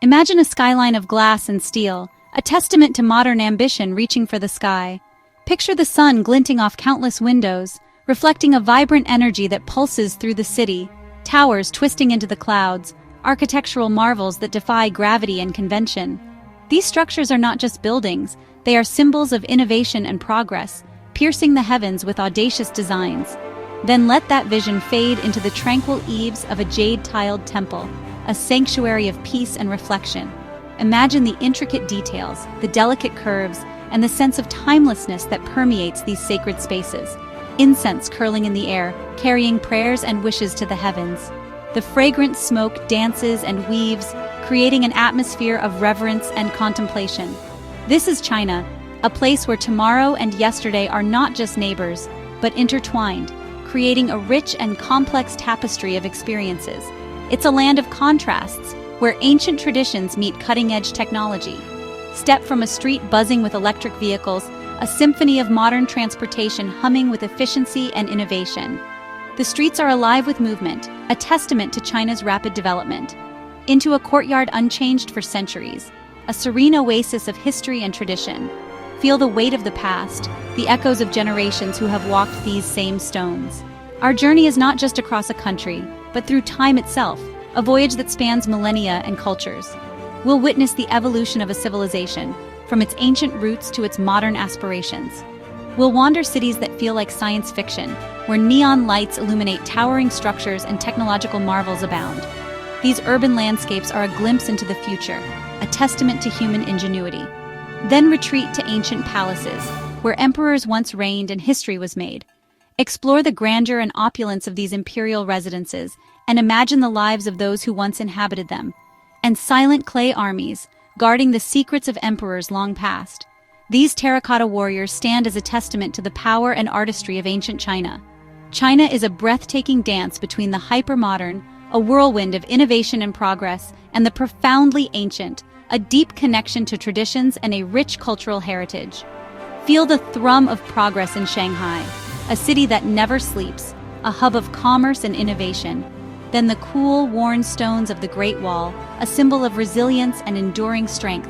Imagine a skyline of glass and steel, a testament to modern ambition reaching for the sky. Picture the sun glinting off countless windows, reflecting a vibrant energy that pulses through the city, towers twisting into the clouds, architectural marvels that defy gravity and convention. These structures are not just buildings, they are symbols of innovation and progress, piercing the heavens with audacious designs. Then let that vision fade into the tranquil eaves of a jade-tiled temple, a sanctuary of peace and reflection. Imagine the intricate details, the delicate curves, and the sense of timelessness that permeates these sacred spaces. Incense curling in the air, carrying prayers and wishes to the heavens. The fragrant smoke dances and weaves, creating an atmosphere of reverence and contemplation. This is China, a place where tomorrow and yesterday are not just neighbors, but intertwined, creating a rich and complex tapestry of experiences. It's a land of contrasts, where ancient traditions meet cutting-edge technology. Step from a street buzzing with electric vehicles, a symphony of modern transportation humming with efficiency and innovation. The streets are alive with movement, a testament to China's rapid development. Into a courtyard unchanged for centuries, a serene oasis of history and tradition. Feel the weight of the past, the echoes of generations who have walked these same stones. Our journey is not just across a country, but through time itself, a voyage that spans millennia and cultures. We'll witness the evolution of a civilization, from its ancient roots to its modern aspirations. We'll wander cities that feel like science fiction, where neon lights illuminate towering structures and technological marvels abound. These urban landscapes are a glimpse into the future, a testament to human ingenuity. Then retreat to ancient palaces, where emperors once reigned and history was made. Explore the grandeur and opulence of these imperial residences, and imagine the lives of those who once inhabited them. And silent clay armies, guarding the secrets of emperors long past. These terracotta warriors stand as a testament to the power and artistry of ancient China. China is a breathtaking dance between the hypermodern, a whirlwind of innovation and progress, and the profoundly ancient, a deep connection to traditions and a rich cultural heritage. Feel the thrum of progress in Shanghai, a city that never sleeps, a hub of commerce and innovation. Then the cool, worn stones of the Great Wall, a symbol of resilience and enduring strength.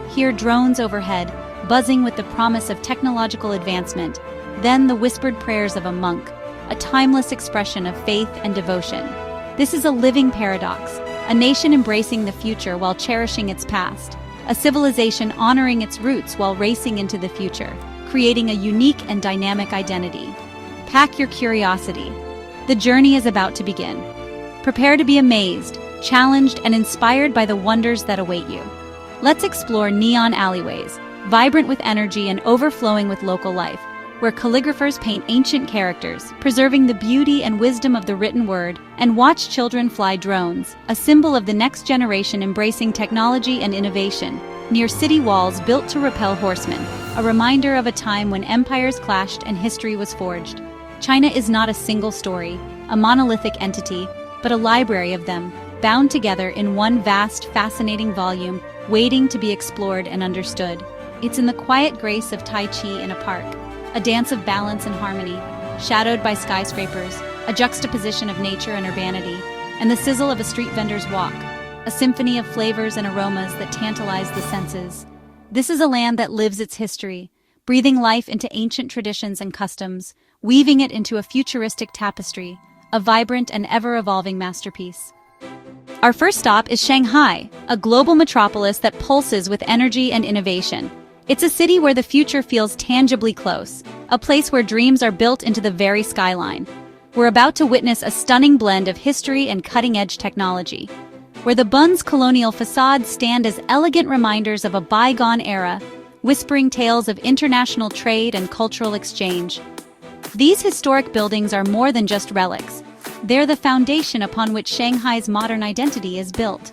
Hear drones overhead, buzzing with the promise of technological advancement. Then the whispered prayers of a monk, a timeless expression of faith and devotion. This is a living paradox, a nation embracing the future while cherishing its past, a civilization honoring its roots while racing into the future, creating a unique and dynamic identity. Pack your curiosity. The journey is about to begin. Prepare to be amazed, challenged, and inspired by the wonders that await you. Let's explore neon alleyways, vibrant with energy and overflowing with local life, where calligraphers paint ancient characters, preserving the beauty and wisdom of the written word, and watch children fly drones, a symbol of the next generation embracing technology and innovation, near city walls built to repel horsemen, a reminder of a time when empires clashed and history was forged. China is not a single story, a monolithic entity, but a library of them, bound together in one vast, fascinating volume, waiting to be explored and understood. It's in the quiet grace of Tai Chi in a park, a dance of balance and harmony, shadowed by skyscrapers, a juxtaposition of nature and urbanity, and the sizzle of a street vendor's walk, a symphony of flavors and aromas that tantalize the senses. This is a land that lives its history, breathing life into ancient traditions and customs, weaving it into a futuristic tapestry, a vibrant and ever-evolving masterpiece. Our first stop is Shanghai, a global metropolis that pulses with energy and innovation. It's a city where the future feels tangibly close, a place where dreams are built into the very skyline. We're about to witness a stunning blend of history and cutting-edge technology, where the Bun's colonial facades stand as elegant reminders of a bygone era, whispering tales of international trade and cultural exchange. These historic buildings are more than just relics. They're the foundation upon which Shanghai's modern identity is built.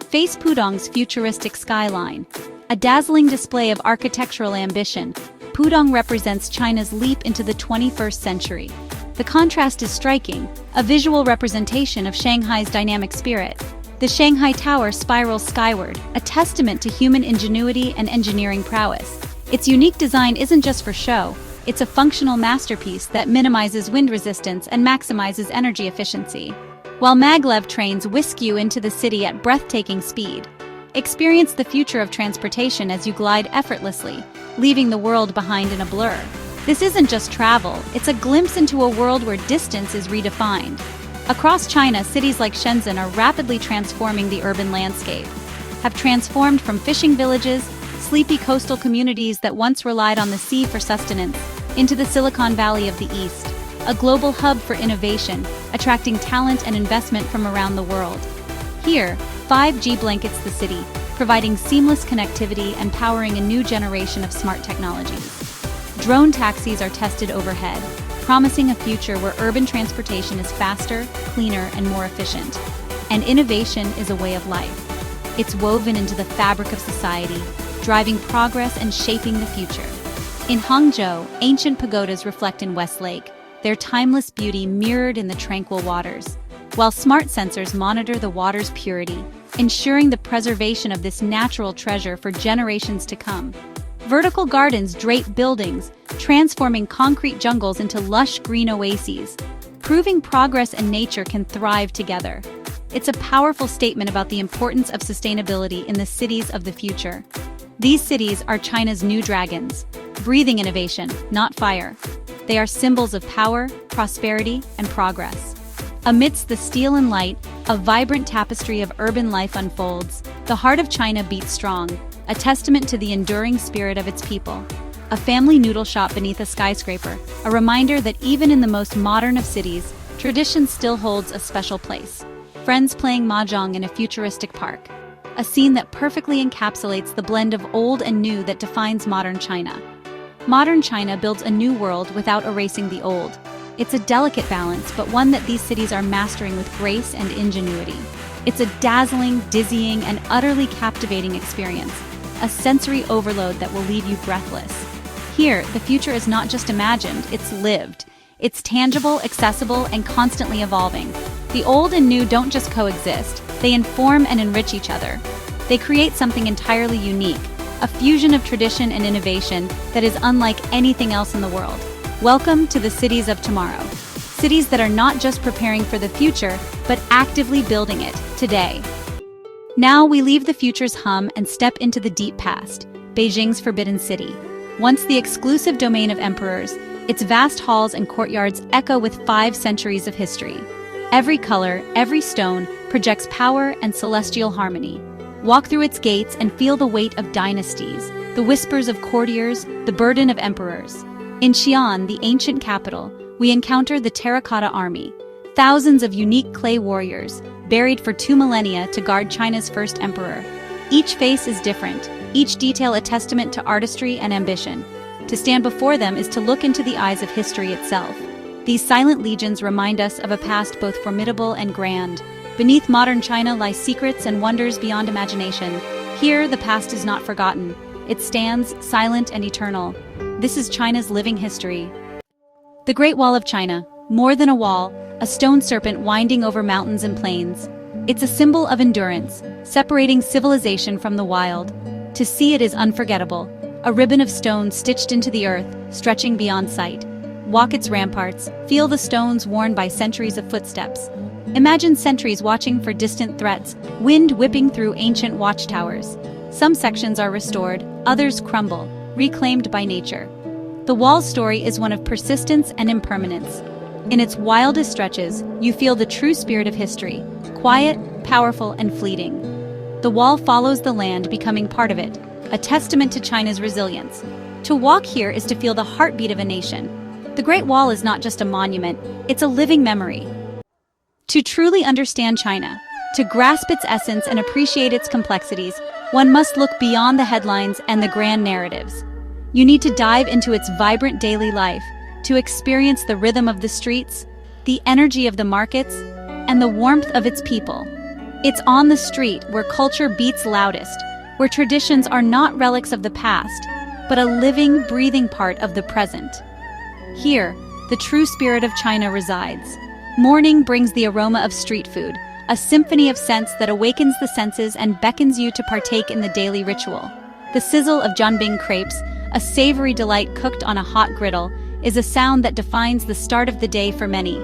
Face Pudong's futuristic skyline, a dazzling display of architectural ambition. Pudong represents China's leap into the 21st century. The contrast is striking, a visual representation of Shanghai's dynamic spirit. The Shanghai Tower spirals skyward, a testament to human ingenuity and engineering prowess. Its unique design isn't just for show. It's a functional masterpiece that minimizes wind resistance and maximizes energy efficiency. While maglev trains whisk you into the city at breathtaking speed, Experience the future of transportation as you glide effortlessly, leaving the world behind in a blur. This isn't just travel, it's a glimpse into a world where distance is redefined. Across China, cities like Shenzhen are rapidly transforming the urban landscape, have transformed from fishing villages, sleepy coastal communities that once relied on the sea for sustenance, into the Silicon Valley of the East, a global hub for innovation, attracting talent and investment from around the world. Here, 5G blankets the city, providing seamless connectivity and powering a new generation of smart technologies. Drone taxis are tested overhead, promising a future where urban transportation is faster, cleaner, and more efficient. And innovation is a way of life. It's woven into the fabric of society, driving progress and shaping the future. In Hangzhou, ancient pagodas reflect in Westlake, their timeless beauty mirrored in the tranquil waters, while smart sensors monitor the water's purity, ensuring the preservation of this natural treasure for generations to come. Vertical gardens drape buildings, transforming concrete jungles into lush green oases, proving progress and nature can thrive together. It's a powerful statement about the importance of sustainability in the cities of the future. These cities are China's new dragons, breathing innovation, not fire. They are symbols of power, prosperity, and progress. Amidst the steel and light, a vibrant tapestry of urban life unfolds. The heart of China beats strong, a testament to the enduring spirit of its people. A family noodle shop beneath a skyscraper, a reminder that even in the most modern of cities, tradition still holds a special place. Friends playing mahjong in a futuristic park, a scene that perfectly encapsulates the blend of old and new that defines modern China. Modern China builds a new world without erasing the old. It's a delicate balance, but one that these cities are mastering with grace and ingenuity. It's a dazzling, dizzying, and utterly captivating experience, a sensory overload that will leave you breathless. Here, the future is not just imagined, it's lived. It's tangible, accessible, and constantly evolving. The old and new don't just coexist, they inform and enrich each other. They create something entirely unique, a fusion of tradition and innovation that is unlike anything else in the world. Welcome to the cities of tomorrow. Cities that are not just preparing for the future, but actively building it today. Now we leave the future's hum and step into the deep past, Beijing's Forbidden City. Once the exclusive domain of emperors, its vast halls and courtyards echo with 5 centuries of history. Every color, every stone projects power and celestial harmony. Walk through its gates and feel the weight of dynasties, the whispers of courtiers, the burden of emperors. In Xi'an, the ancient capital, we encounter the Terracotta Army, thousands of unique clay warriors, buried for 2 millennia to guard China's first emperor. Each face is different, each detail a testament to artistry and ambition. To stand before them is to look into the eyes of history itself. These silent legions remind us of a past both formidable and grand. Beneath modern China lie secrets and wonders beyond imagination. Here, the past is not forgotten. It stands silent and eternal. This is China's living history. The Great Wall of China, more than a wall, a stone serpent winding over mountains and plains. It's a symbol of endurance, separating civilization from the wild. To see it is unforgettable, a ribbon of stone stitched into the earth, stretching beyond sight. Walk its ramparts, feel the stones worn by centuries of footsteps. Imagine sentries watching for distant threats, wind whipping through ancient watchtowers. Some sections are restored, others crumble, reclaimed by nature. The wall's story is one of persistence and impermanence. In its wildest stretches, you feel the true spirit of history, quiet, powerful, and fleeting. The wall follows the land, becoming part of it, a testament to China's resilience. To walk here is to feel the heartbeat of a nation. The Great Wall is not just a monument, it's a living memory. To truly understand China, to grasp its essence and appreciate its complexities, one must look beyond the headlines and the grand narratives. You need to dive into its vibrant daily life, to experience the rhythm of the streets, the energy of the markets, and the warmth of its people. It's on the street where culture beats loudest, where traditions are not relics of the past, but a living, breathing part of the present. Here, the true spirit of China resides. Morning brings the aroma of street food, a symphony of scents that awakens the senses and beckons you to partake in the daily ritual. The sizzle of Zhanbing crepes, a savory delight cooked on a hot griddle, is a sound that defines the start of the day for many.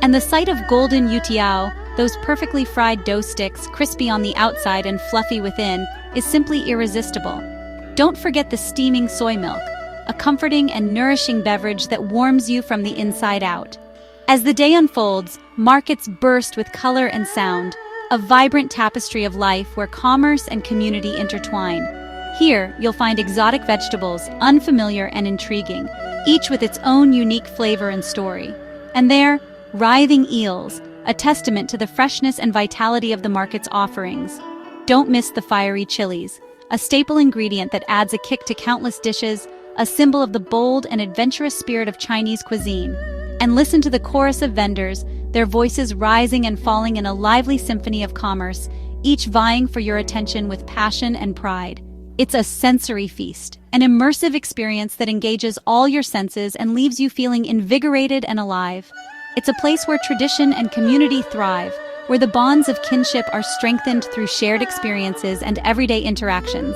And the sight of golden youtiao, Those perfectly fried dough sticks, crispy on the outside and fluffy within, is simply irresistible. Don't forget the steaming soy milk, a comforting and nourishing beverage that warms you from the inside out. As the day unfolds, markets burst with color and sound, a vibrant tapestry of life where commerce and community intertwine. Here, you'll find exotic vegetables, unfamiliar and intriguing, each with its own unique flavor and story. And there, writhing eels, a testament to the freshness and vitality of the market's offerings. Don't miss the fiery chilies, a staple ingredient that adds a kick to countless dishes, a symbol of the bold and adventurous spirit of Chinese cuisine. And listen to the chorus of vendors, their voices rising and falling in a lively symphony of commerce, each vying for your attention with passion and pride. It's a sensory feast, an immersive experience that engages all your senses and leaves you feeling invigorated and alive. It's a place where tradition and community thrive, where the bonds of kinship are strengthened through shared experiences and everyday interactions.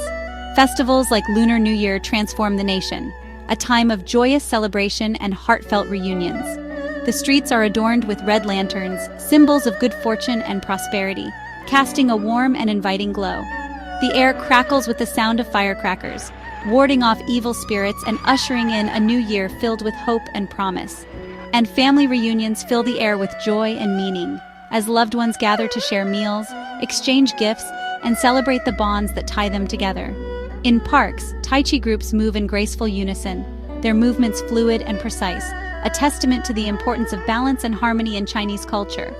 Festivals like Lunar New Year transform the nation, a time of joyous celebration and heartfelt reunions. The streets are adorned with red lanterns, symbols of good fortune and prosperity, casting a warm and inviting glow. The air crackles with the sound of firecrackers, warding off evil spirits and ushering in a new year filled with hope and promise. And family reunions fill the air with joy and meaning, as loved ones gather to share meals, exchange gifts, and celebrate the bonds that tie them together. In parks, Tai Chi groups move in graceful unison, their movements fluid and precise, a testament to the importance of balance and harmony in Chinese culture.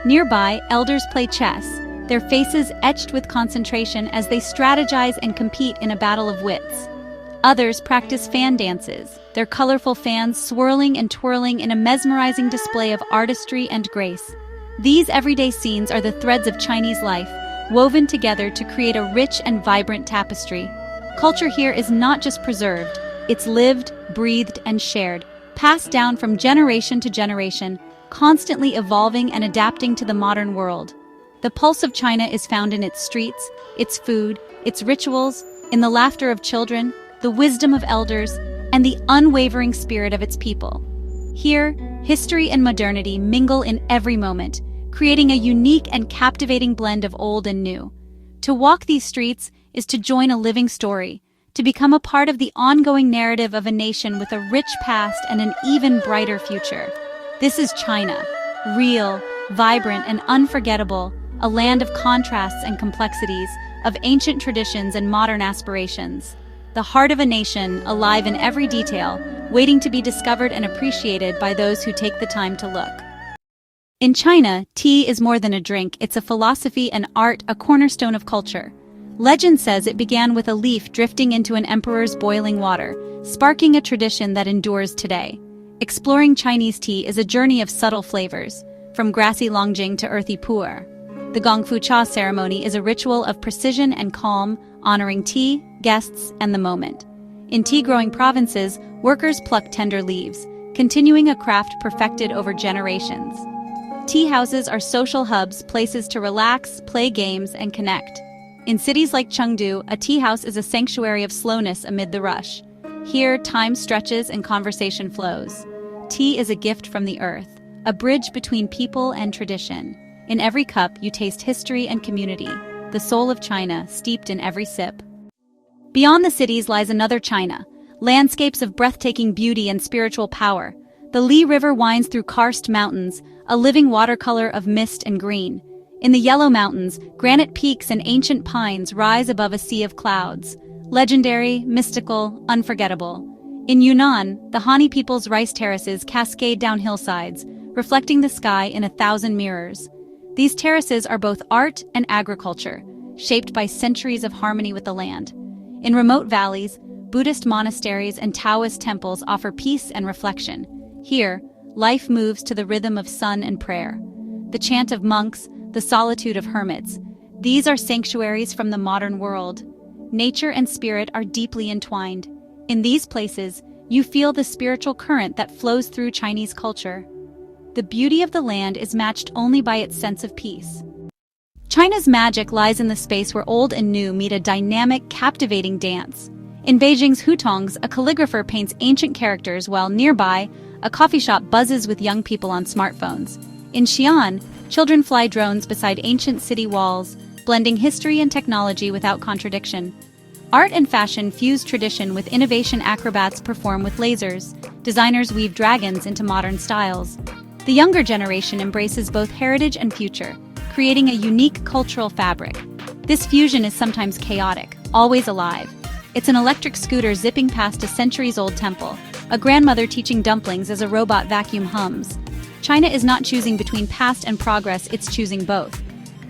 Nearby, elders play chess, their faces etched with concentration as they strategize and compete in a battle of wits. Others practice fan dances, their colorful fans swirling and twirling in a mesmerizing display of artistry and grace. These everyday scenes are the threads of Chinese life, woven together to create a rich and vibrant tapestry. Culture here is not just preserved, it's lived, breathed, and shared, passed down from generation to generation, constantly evolving and adapting to the modern world. The pulse of China is found in its streets, its food, its rituals, in the laughter of children, the wisdom of elders, and the unwavering spirit of its people. Here, history and modernity mingle in every moment, creating a unique and captivating blend of old and new. To walk these streets is to join a living story, to become a part of the ongoing narrative of a nation with a rich past and an even brighter future. This is China, real, vibrant, and unforgettable, a land of contrasts and complexities, of ancient traditions and modern aspirations. The heart of a nation, alive in every detail, waiting to be discovered and appreciated by those who take the time to look. In China, tea is more than a drink, it's a philosophy and art, a cornerstone of culture. Legend says it began with a leaf drifting into an emperor's boiling water, sparking a tradition that endures today. Exploring Chinese tea is a journey of subtle flavors, from grassy Longji to earthy pu'er. The Gongfu Cha ceremony is a ritual of precision and calm, honoring tea, guests, and the moment. In tea-growing provinces, workers pluck tender leaves, continuing a craft perfected over generations. Tea houses are social hubs, places to relax, play games, and connect. In cities like Chengdu, a tea house is a sanctuary of slowness amid the rush. Here, time stretches and conversation flows. Tea is a gift from the earth, a bridge between people and tradition. In every cup, you taste history and community, the soul of China steeped in every sip. Beyond the cities lies another China, landscapes of breathtaking beauty and spiritual power. The Li River winds through karst mountains, a living watercolor of mist and green. In the Yellow Mountains, granite peaks and ancient pines rise above a sea of clouds. Legendary, mystical, unforgettable. In Yunnan, the Han people's rice terraces cascade down hillsides, reflecting the sky in 1,000 mirrors. These terraces are both art and agriculture, shaped by centuries of harmony with the land. In remote valleys, Buddhist monasteries and Taoist temples offer peace and reflection. Here, life moves to the rhythm of sun and prayer. The chant of monks, the solitude of hermits. These are sanctuaries from the modern world. Nature and spirit are deeply entwined. In these places, you feel the spiritual current that flows through Chinese culture. The beauty of the land is matched only by its sense of peace. China's magic lies in the space where old and new meet, a dynamic, captivating dance. In Beijing's Hutongs, a calligrapher paints ancient characters, while nearby, a coffee shop buzzes with young people on smartphones. In Xi'an, Children fly drones beside ancient city walls, blending history and technology without contradiction. Art and fashion fuse tradition with innovation. Acrobats perform with lasers. Designers weave dragons into modern styles. The younger generation embraces both heritage and future, creating a unique cultural fabric. This fusion is sometimes chaotic, always alive. It's an electric scooter zipping past a centuries-old temple, a grandmother teaching dumplings as a robot vacuum hums. China is not choosing between past and progress, it's choosing both.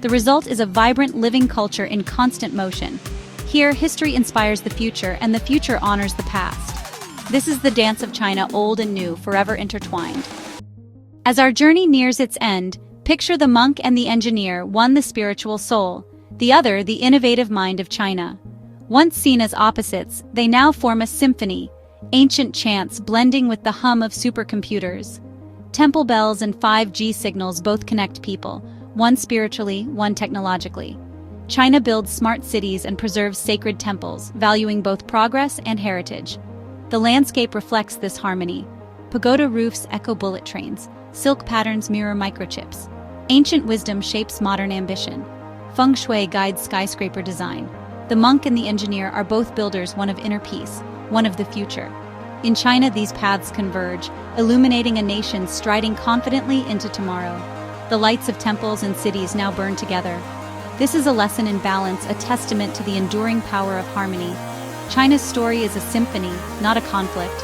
The result is a vibrant, living culture in constant motion. Here, history inspires the future, and the future honors the past. This is the dance of China, old and new, forever intertwined. As our journey nears its end, picture the monk and the engineer, one the spiritual soul, the other the innovative mind of China. Once seen as opposites, they now form a symphony, ancient chants blending with the hum of supercomputers. Temple bells and 5G signals both connect people, one spiritually, one technologically. China builds smart cities and preserves sacred temples, valuing both progress and heritage. The landscape reflects this harmony. Pagoda roofs echo bullet trains, silk patterns mirror microchips. Ancient wisdom shapes modern ambition. Feng Shui guides skyscraper design. The monk and the engineer are both builders, one of inner peace, one of the future. In China, these paths converge, illuminating a nation striding confidently into tomorrow. The lights of temples and cities now burn together. This is a lesson in balance, a testament to the enduring power of harmony. China's story is a symphony, not a conflict.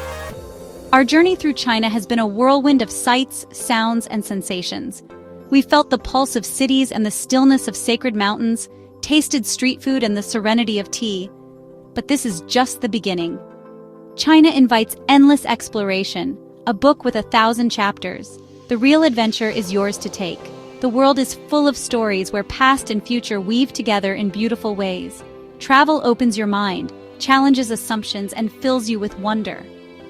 Our journey through China has been a whirlwind of sights, sounds, and sensations. We've felt the pulse of cities and the stillness of sacred mountains, tasted street food and the serenity of tea. But this is just the beginning. China invites endless exploration, a book with 1,000 chapters. The real adventure is yours to take. The world is full of stories where past and future weave together in beautiful ways. Travel opens your mind, challenges assumptions, and fills you with wonder.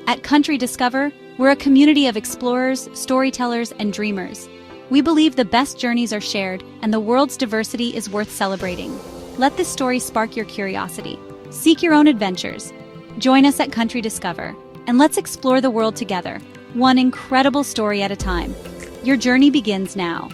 At CountryDiscover, we're a community of explorers, storytellers, and dreamers. We believe the best journeys are shared, and the world's diversity is worth celebrating. Let this story spark your curiosity. Seek your own adventures. Join us at CountryDiscover, and let's explore the world together, one incredible story at a time. Your journey begins now.